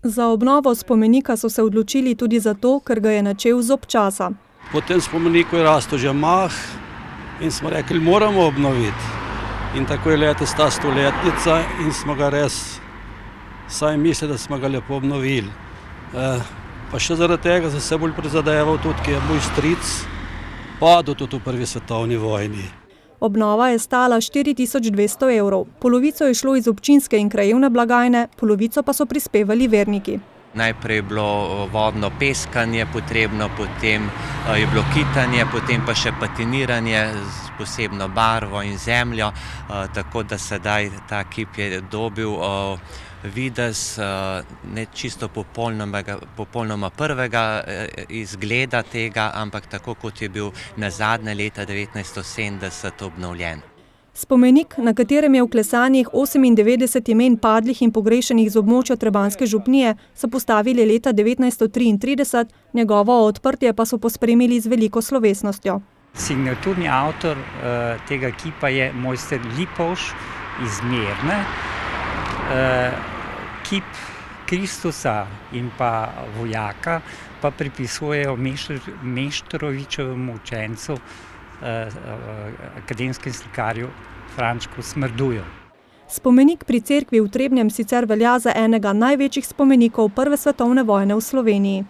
Za obnovo spomenika so se odločili tudi zato, ker ga je načel zob časa. Po tem spomeniku je rastel že mah in smo rekli, moramo obnoviti. In tako je letos ta stoletnica in smo ga res, saj misli, da smo ga lepo obnovili. Pa še zaradi tega se bolj prizadeval tudi, ki je moj stric padel tudi v prvi svetovni vojni. Obnova je stala 4200 evrov. Polovico je šlo iz občinske in krajevne blagajne, polovico pa so prispevali verniki. Najprej je bilo vodno peskanje potrebno, potem je bilo kitanje, potem pa še patiniranje z posebno barvo in zemljo, tako da sedaj ta kip je dobil videz ne čisto popolnoma prvega izgleda tega, ampak tako kot je bil nazadnje leta 1970 obnovljen. Spomenik, na katerem je vklesanih 98 imen padlih in pogrešenih z območja Trebanjske župnije, so postavili leta 1933, njegovo odprtje pa so pospremili z veliko slovesnostjo. Signaturni avtor tega kipa je mojster Lipovš iz Mirne. Kip Kristusa in pa vojaka pa pripisujejo Meštrovičevemu učencu, akademskem slikarju Frančku Smrduju. Spomenik pri cerkvi v Trebnjem sicer velja za enega največjih spomenikov prve svetovne vojne v Sloveniji.